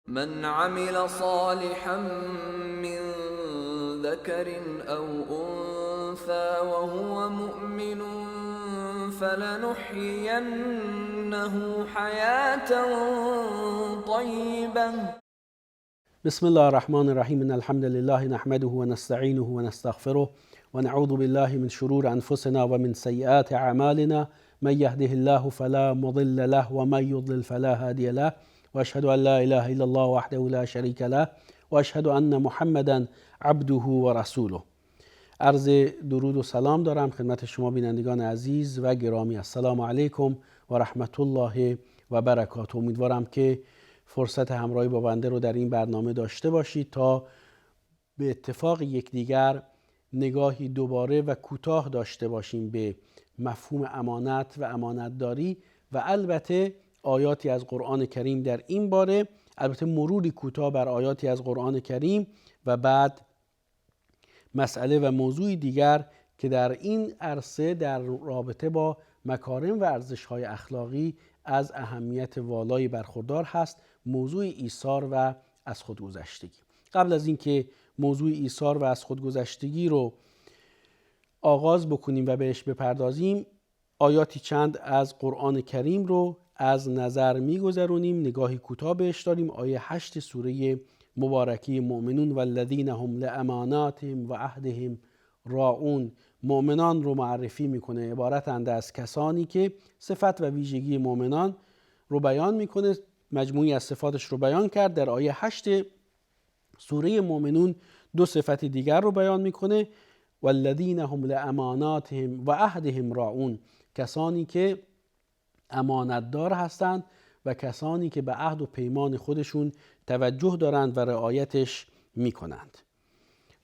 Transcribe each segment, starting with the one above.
من عمل صالحا من ذكر أو أنثى وهو مؤمن فلنحيينه حياة طيبة. بسم الله الرحمن الرحیم. ان الحمد لله نحمده و نستعینه و نستغفره و نعوذ بالله من شرور انفسنا و من سیئات اعمالنا. من یهده الله فلا مضل له و من یضلل فلا هادی له و اشهد ان لا اله الا الله وحده لا شریک له و اشهد ان محمدا عبده و رسوله. عرض درود و سلام دارم خدمت شما بینندگان عزیز و گرامی. السلام علیکم و رحمت الله و برکاته. امیدوارم که فرصت همراهی با بنده رو در این برنامه داشته باشید تا به اتفاق یکدیگر نگاهی دوباره و کوتاه داشته باشیم به مفهوم امانت و امانتداری و البته آیاتی از قرآن کریم در این باره، البته مروری کوتاه بر آیاتی از قرآن کریم و بعد مسئله و موضوع دیگر که در این عرصه در رابطه با مکارم و ارزش‌های اخلاقی از اهمیت والایی برخوردار هست، موضوع ایثار و از خودگذشتگی. قبل از اینکه موضوع ایثار و از خودگذشتگی رو آغاز بکنیم و بهش بپردازیم، آیاتی چند از قرآن کریم رو از نظر می‌گذرونیم، نگاهی کوتاه بهش داریم. آیه 8 سوره مبارکه مؤمنون والذین هم لاماناتهم و عهدهم راعون. مؤمنان رو معرفی میکنه، عبارتند از کسانی که صفت و ویژگی مؤمنان رو بیان میکنه، مجموعی از صفاتش رو بیان کرد. در آیه 8 سوره مؤمنون دو صفت دیگر رو بیان میکنه، والذین هم لاماناتهم و عهدهم راعون، کسانی که امانتدار هستند و کسانی که به عهد و پیمان خودشون توجه دارند و رعایتش میکنند.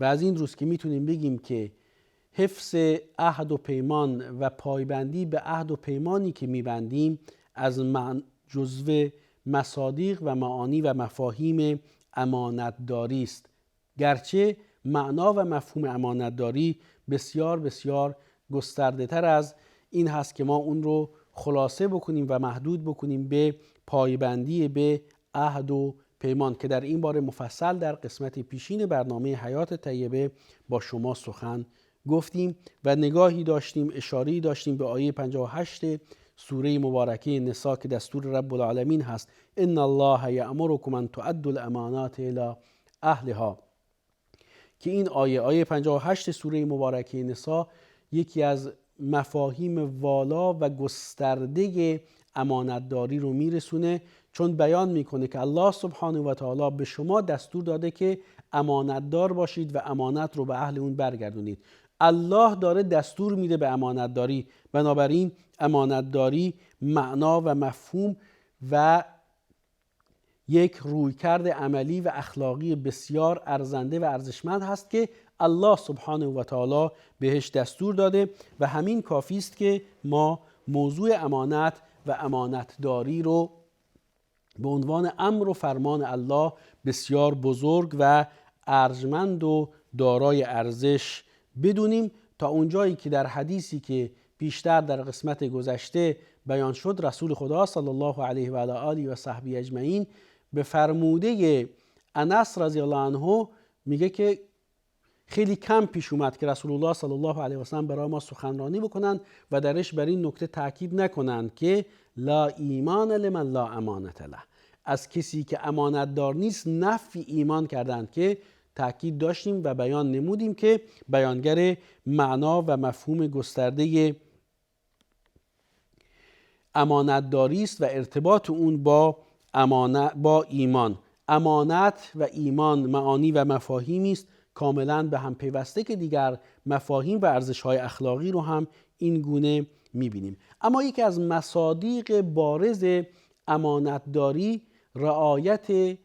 و از این روز که میتونیم بگیم که حفظ عهد و پیمان و پایبندی به عهد و پیمانی که میبندیم از جزو مصادیق و معانی و مفاهیم امانتداری است، گرچه معنا و مفهوم امانتداری بسیار بسیار گسترده تر از این هست که ما اون رو خلاصه بکنیم و محدود بکنیم به پایبندی به عهد و پیمان، که در این باره مفصل در قسمت پیشین برنامه حیات طیبه با شما سخن گفتیم و نگاهی داشتیم، اشاره‌ای داشتیم به آیه 58 سوره مبارکه نساء که دستور رب العالمین هست، ان الله یأمرکم ان تؤدوا الامانات الی اهلها، که این آیه 58 سوره مبارکه نساء یکی از مفاهیم والا و گسترده امانتداری رو میرسونه، چون بیان میکنه که الله سبحانه و تعالی به شما دستور داده که امانتدار باشید و امانت رو به اهل اون برگردونید. الله داره دستور میده به امانتداری، بنابراین امانتداری معنا و مفهوم و یک رویکرد عملی و اخلاقی بسیار ارزنده و ارزشمند هست که الله سبحانه و تعالی بهش دستور داده و همین کافی است که ما موضوع امانت و امانتداری رو به عنوان امر و فرمان الله بسیار بزرگ و ارجمند و دارای ارزش بدونیم، تا اونجایی که در حدیثی که پیشتر در قسمت گذشته بیان شد، رسول خدا صلی الله علیه و آله و صحبی اجمعین به فرموده انس رضی الله عنه میگه که خیلی کم پیش اومد که رسول الله صلی الله علیه و سلم برای ما سخنرانی بکنن و درش بر این نکته تاکید نکنند که لا ایمان لمن لا امانت له، از کسی که امانتدار نیست نفی ایمان کردند، که تاکید داشتیم و بیان نمودیم که بیانگر معنا و مفهوم گسترده امانتداری است و ارتباط اون با ایمان. امانت و ایمان معانی و مفاهیمی است کاملا به هم پیوسته که دیگر مفاهیم و ارزش‌های اخلاقی رو هم این گونه می‌بینیم. اما یکی از مصادیق بارز امانتداری رعایت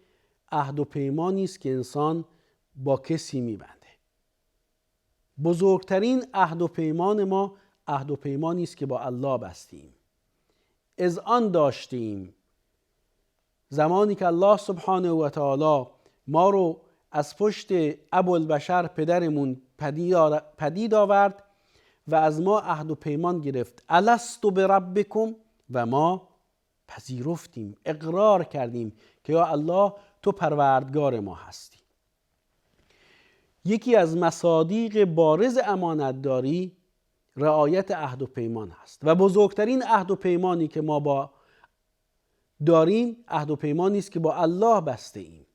عهد و پیمانی است که انسان با کسی می‌بنده. بزرگترین عهد و پیمان ما عهد و پیمانی است که با الله بستیم، اذعان داشتیم زمانی که الله سبحانه و تعالی ما رو از پشت ابوالبشر پدرمون پدید آورد و از ما عهد و پیمان گرفت، الست بربکم، و ما پذیرفتیم، اقرار کردیم که یا الله تو پروردگار ما هستی. یکی از مصادیق بارز امانتداری رعایت عهد و پیمان هست و بزرگترین عهد و پیمانی که ما با داریم عهد و پیمانی است که با الله بسته ایم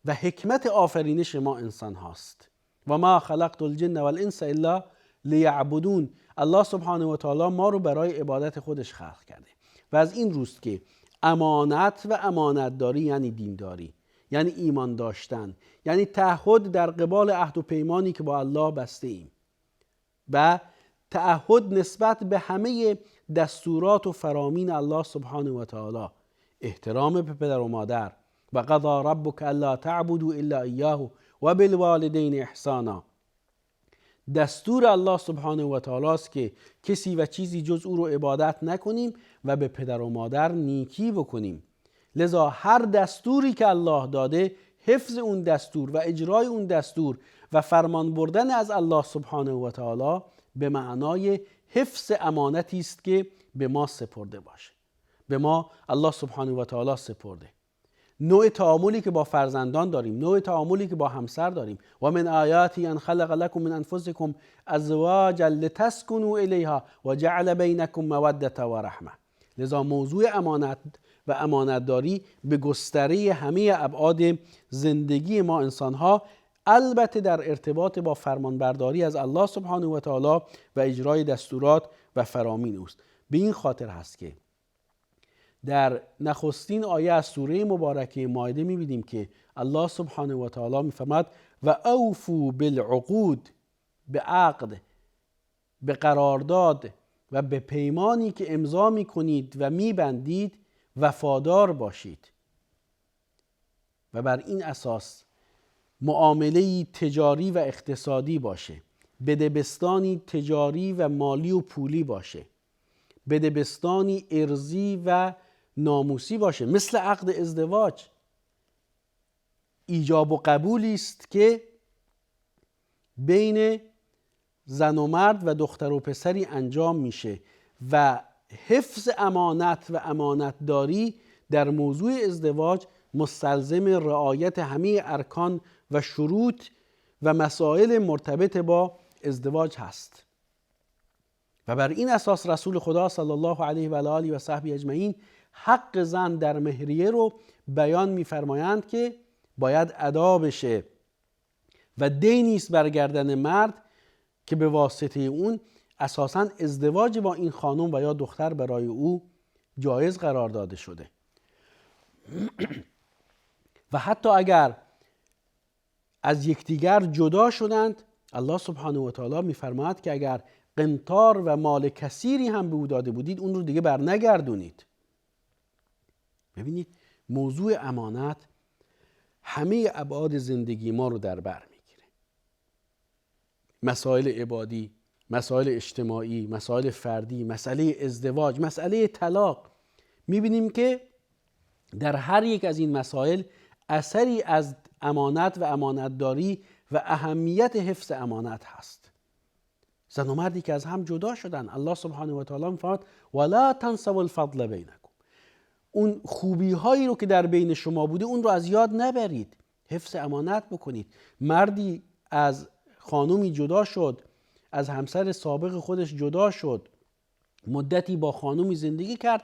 و حکمت آفرینش ما انسان هاست. و ما خلقت الجن والانس الا لیعبدون. الله سبحانه و تعالی ما رو برای عبادت خودش خلق کرده و از این روست که امانت و امانتداری یعنی دینداری، یعنی ایمان داشتن، یعنی تعهد در قبال عهد و پیمانی که با الله بسته ایم و تعهد نسبت به همه دستورات و فرامین الله سبحانه و تعالی، احترام به پدر و مادر و قضا ربک الا تعبدوا الا ایاه و بالوالدین احسانا. دستور الله سبحانه و تعالی است که کسی و چیزی جز او رو عبادت نکنیم و به پدر و مادر نیکی بکنیم. لذا هر دستوری که الله داده، حفظ اون دستور و اجرای اون دستور و فرمان بردن از الله سبحانه و تعالی به معنای حفظ امانتی است که به ما سپرده باشه، به ما الله سبحانه و تعالی سپرده. نوع تعاملی که با فرزندان داریم، نوع تعاملی که با همسر داریم. و من آیاتی ان خلق لكم من انفسكم ازواجا لتسكنوا الیها و جعل بینکم موده و رحمه. لذا موضوع امانت و امانتداری به گستره همه ابعاد زندگی ما انسانها، البته در ارتباط با فرمانبرداری از الله سبحانه و تعالی و اجرای دستورات و فرامین اوست. به این خاطر هست که در نخستین آیه از سوره مبارکه مائده می‌بینیم که الله سبحانه و تعالی می‌فرماید و اوفوا بالعقود، به عقد، به قرارداد و به پیمانی که امضا می‌کنید و می‌بندید وفادار باشید. و بر این اساس معامله تجاری و اقتصادی باشه، بدبستانی تجاری و مالی و پولی باشه، بدبستانی ارضی و ناموسی باشه، مثل عقد ازدواج. ایجاب و قبولی است که بین زن و مرد و دختر و پسری انجام میشه و حفظ امانت و امانتداری در موضوع ازدواج مستلزم رعایت همه ارکان و شروط و مسائل مرتبط با ازدواج هست. و بر این اساس رسول خدا صلی الله علیه و آله و صحبه اجمعین حق زن در مهریه رو بیان می‌فرمایند که باید ادا بشه و دینی است بر گردن مرد که به واسطه اون اساساً ازدواج با این خانم و یا دختر برای او جایز قرار داده شده. و حتی اگر از یکدیگر جدا شدند، الله سبحانه و تعالی می‌فرماید که اگر قنطار و مال کثیری هم به او داده بودید، اون رو دیگه بر نگردونید. ببینید موضوع امانت همه ابعاد زندگی ما رو در بر میگیره. مسائل عبادی، مسائل اجتماعی، مسائل فردی، مسئله ازدواج، مسئله طلاق. میبینیم که در هر یک از این مسائل اثری از امانت و امانتداری و اهمیت حفظ امانت هست. زن و مردی که از هم جدا شدن، الله سبحانه و تعالی می‌فرماید ولا تنسوا الفضل بینکم. اون خوبی هایی رو که در بین شما بوده اون رو از یاد نبرید، حفظ امانت بکنید. مردی از خانومی جدا شد، از همسر سابق خودش جدا شد، مدتی با خانومی زندگی کرد،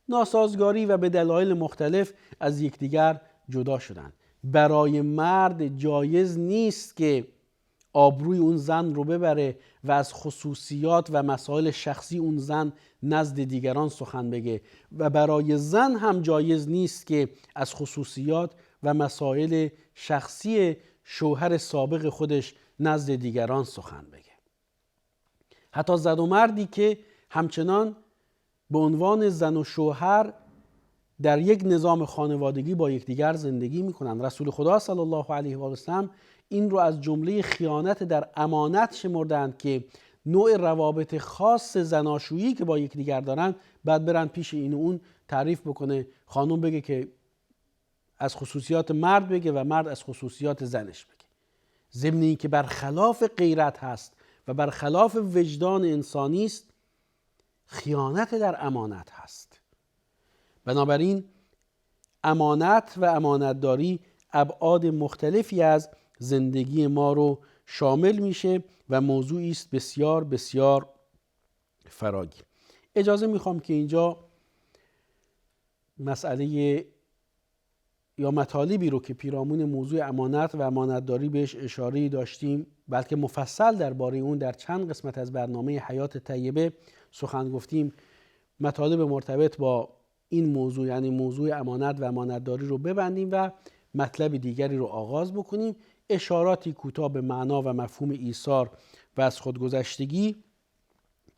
ناسازگاری و به دلایل مختلف از یکدیگر جدا شدند. برای مرد جایز نیست که آبروی اون زن رو ببره و از خصوصیات و مسائل شخصی اون زن نزد دیگران سخن بگه و برای زن هم جایز نیست که از خصوصیات و مسائل شخصی شوهر سابق خودش نزد دیگران سخن بگه. حتی زن و مردی که همچنان به عنوان زن و شوهر در یک نظام خانوادگی با یکدیگر زندگی میکنن، رسول خدا صلی الله علیه و سلم این رو از جمله خیانت در امانت شمردند که نوع روابط خاص زناشویی که با یکدیگر دارن، بعد برن پیش این و اون تعریف بکنه، خانم بگه که از خصوصیات مرد بگه و مرد از خصوصیات زنش بگه، ضمن که برخلاف غیرت هست و برخلاف وجدان انسانی است، خیانت در امانت هست. بنابراین امانت و امانتداری ابعاد مختلفی از زندگی ما رو شامل میشه و موضوعی است بسیار بسیار فراگیر. اجازه میخوام که اینجا مسئله یا مطالبی رو که پیرامون موضوع امانت و امانتداری بهش اشاره داشتیم، بلکه مفصل درباره اون در چند قسمت از برنامه حیات طیبه سخن گفتیم، مطالب مرتبط با این موضوع یعنی موضوع امانت و امانتداری رو ببندیم و مطلب دیگری رو آغاز بکنیم. اشاراتی کوتاه به معنا و مفهوم ایثار و از خودگذشتگی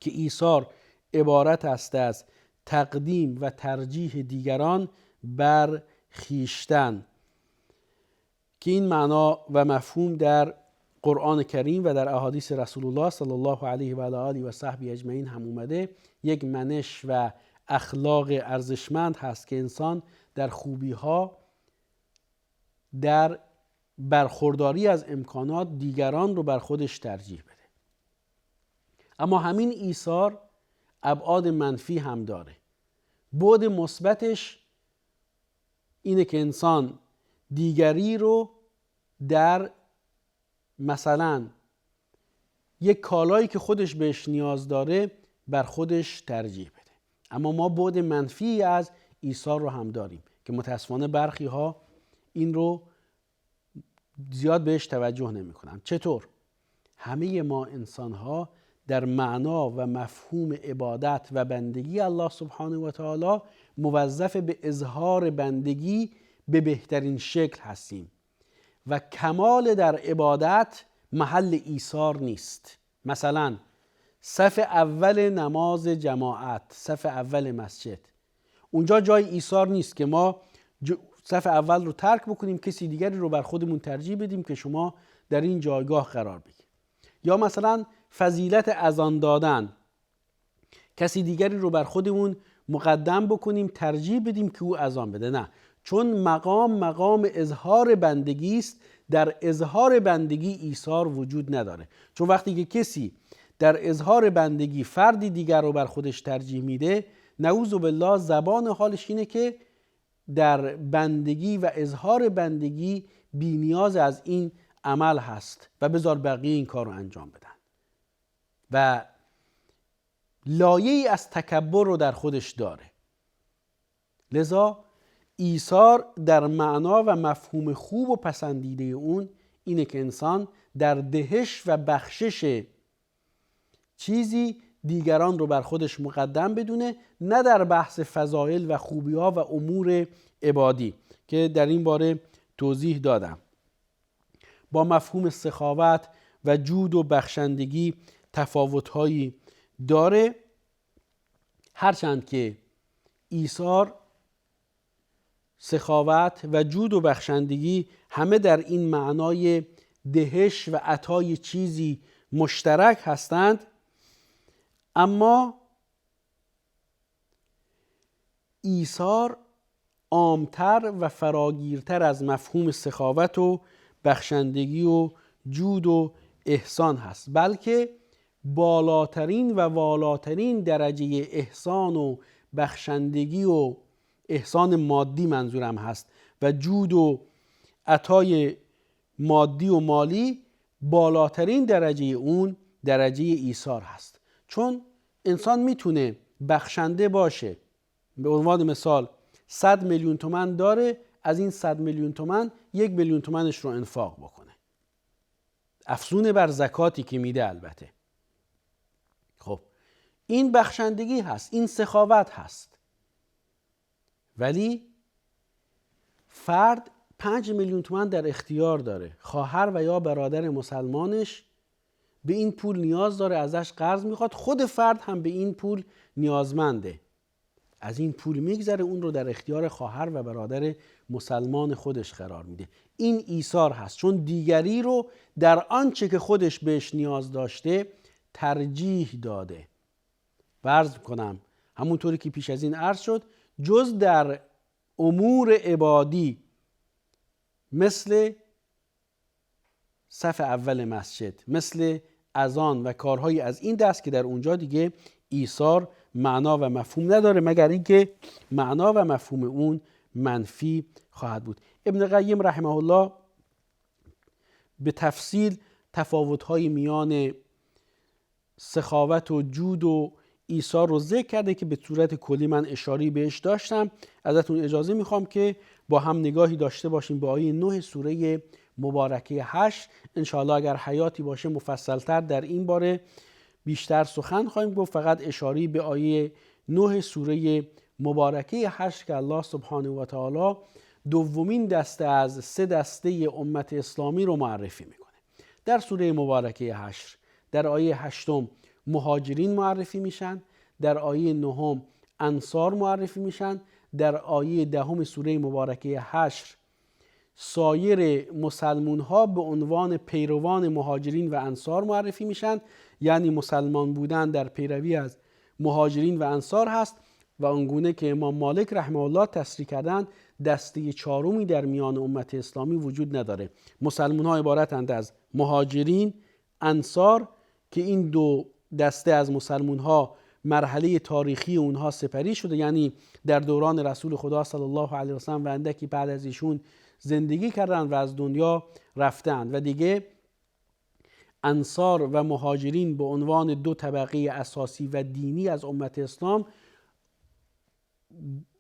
که ایثار عبارت است از تقدیم و ترجیح دیگران بر خویشتن، که این معنا و مفهوم در قرآن کریم و در احادیث رسول الله صلی الله علیه و آله و صحبه اجمعین هم اومده. یک منش و اخلاق ارزشمند هست که انسان در خوبی ها، در برخورداری از امکانات دیگران رو بر خودش ترجیح بده. اما همین ایثار ابعاد منفی هم داره. بعد مثبتش اینه که انسان دیگری رو در مثلا یک کالایی که خودش بهش نیاز داره بر خودش ترجیح بده. اما ما بعد منفی از ایثار رو هم داریم که متاسفانه برخی ها این رو زیاد بهش توجه نمی کنن. چطور؟ همه ما انسان ها در معنا و مفهوم عبادت و بندگی الله سبحانه و تعالی موظف به اظهار بندگی به بهترین شکل هستیم و کمال در عبادت محل ایثار نیست. مثلا صف اول نماز جماعت، صف اول مسجد، اونجا جای ایثار نیست که ما صف اول رو ترک بکنیم، کسی دیگری رو بر خودمون ترجیح بدیم که شما در این جایگاه قرار بگیرید. یا مثلا فضیلت اذان دادن، کسی دیگری رو بر خودمون مقدم بکنیم، ترجیح بدیم که او اذان بده. نه، چون مقام اظهار بندگی است. در اظهار بندگی ایثار وجود نداره. چون وقتی که کسی در اظهار بندگی فردی دیگر رو بر خودش ترجیح میده، نعوذ بالله زبان حالش اینه که در بندگی و اظهار بندگی بی نیاز از این عمل هست و بذار بقیه این کار رو انجام بدن و لایه‌ای از تکبر رو در خودش داره. لذا ایثار در معنا و مفهوم خوب و پسندیده اون اینه که انسان در دهش و بخشش چیزی دیگران رو بر خودش مقدم بدونه، نه در بحث فضائل و خوبی‌ها و امور عبادی که در این باره توضیح دادم. با مفهوم سخاوت و جود و بخشندگی تفاوت‌هایی داره، هرچند که ایثار، سخاوت و جود و بخشندگی همه در این معنای دهش و عطای چیزی مشترک هستند، اما ایثار عامتر و فراگیرتر از مفهوم سخاوت و بخشندگی و جود و احسان هست، بلکه بالاترین و والاترین درجه احسان و بخشندگی و احسان مادی منظورم هست و جود و عطای مادی و مالی بالاترین درجه اون درجه ایثار هست. چون انسان میتونه بخشنده باشه، به عنوان مثال 100 میلیون تومان داره، از این 100 میلیون تومان 1 میلیون تومانش رو انفاق بکنه، افزون بر زکاتی که میده البته. خب این بخشندگی هست، این سخاوت هست. ولی فرد 5 میلیون تومان در اختیار داره، خواهر و یا برادر مسلمانش به این پول نیاز داره، ازش قرض میخواد، خود فرد هم به این پول نیازمنده، از این پول میگذره، اون رو در اختیار خواهر و برادر مسلمان خودش قرار میده. این ایثار هست، چون دیگری رو در آنچه که خودش بهش نیاز داشته ترجیح داده. عرض کنم همونطوری که پیش از این عرض شد، جز در امور عبادی مثل صف اول مسجد، مثل اذان و کارهای از این دست که در اونجا دیگه ایثار معنا و مفهوم نداره، مگر اینکه معنا و مفهوم اون منفی خواهد بود. ابن قیم رحمه الله به تفصیل تفاوت‌های میان سخاوت و جود و ایثار رو ذکر کرده که به صورت کلی من اشاره بهش داشتم. ازتون اجازه میخوام که با هم نگاهی داشته باشیم به آیه 9 سوره مبارکه 8. انشاءالله اگر حیاتی باشه مفصلتر در این باره بیشتر سخن خواهیم گفت. فقط اشاره به آیه 9 سوره مبارکه 8 که الله سبحانه و تعالی دومین دسته از 3 دسته امت اسلامی رو معرفی میکنه. در سوره مبارکه 8 در آیه 8 مهاجرین معرفی میشن، در آیه 9 انصار معرفی میشن، در آیه 10 سوره مبارکه 8 سایر مسلمون ها به عنوان پیروان مهاجرین و انصار معرفی میشن، یعنی مسلمان بودن در پیروی از مهاجرین و انصار هست و آنگونه که امام مالک رحمه الله تصریح کردن دسته چهارمی در میان امت اسلامی وجود نداره. مسلمان ها عبارتند از مهاجرین، انصار که این دو دسته از مسلمان ها مرحله تاریخی اونها سپری شده، یعنی در دوران رسول خدا صلی الله علیه و سلم و اندکی بعد از ایشون زندگی کردن و از دنیا رفتن و دیگه انصار و مهاجرین به عنوان 2 طبقه اساسی و دینی از امت اسلام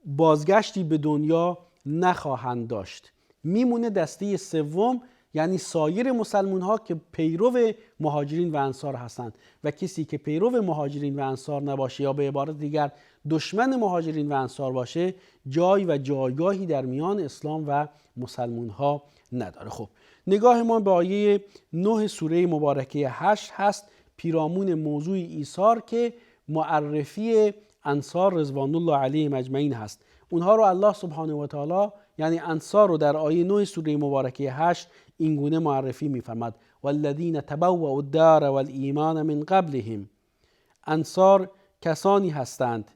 بازگشتی به دنیا نخواهند داشت. میمونه دسته سوم، یعنی سایر مسلمان ها که پیرو مهاجرین و انصار هستند و کسی که پیرو مهاجرین و انصار نباشه یا به عبارت دیگر دشمن مهاجرین و انصار باشه جای و جایگاهی در میان اسلام و مسلمان ها نداره. خب نگاه ما به آیه 9 سوره مبارکه 8 هست، پیرامون موضوع ایثار که معرفی انصار رضوان الله علیهم اجمعین هست. اونها رو الله سبحانه و تعالی یعنی انصار رو در آیه 9 سوره مبارکه 8 این گونه معرفی می‌فرماد: والذین تبوأوا الدار والایمان من قبلهم. انصار کسانی هستند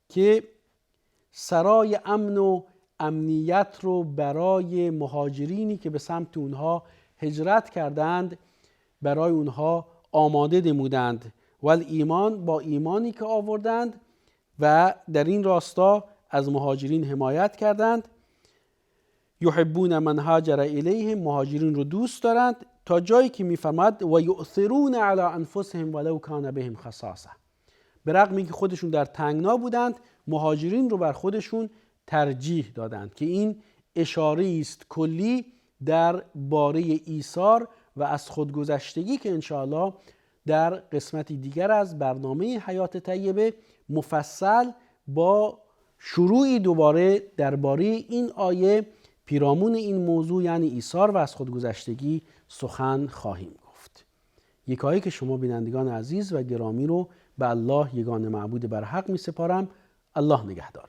که سرای امن و امنیت رو برای مهاجرینی که به سمت اونها هجرت کردند برای اونها آماده نمودند. والایمان با ایمانی که آوردند و در این راستا از مهاجرین حمایت کردند. یحبون من هاجر الیهم، مهاجرین رو دوست دارند تا جایی که میفرماد و یؤثرون علی انفسهم ولو کان بهم خصاصه. به رغم اینکه خودشون در تنگنا بودند مهاجرین رو بر خودشون ترجیح دادند که این اشاره است کلی در باره ایثار و از خودگذشتگی که انشاءالله در قسمتی دیگر از برنامه حیات طیبه مفصل با شروعی دوباره درباره این آیه پیرامون این موضوع یعنی ایثار و از خودگذشتگی سخن خواهیم گفت. یکایی که شما بینندگان عزیز و گرامی رو به الله یگانه معبود برحق می سپارم. الله نگهدار.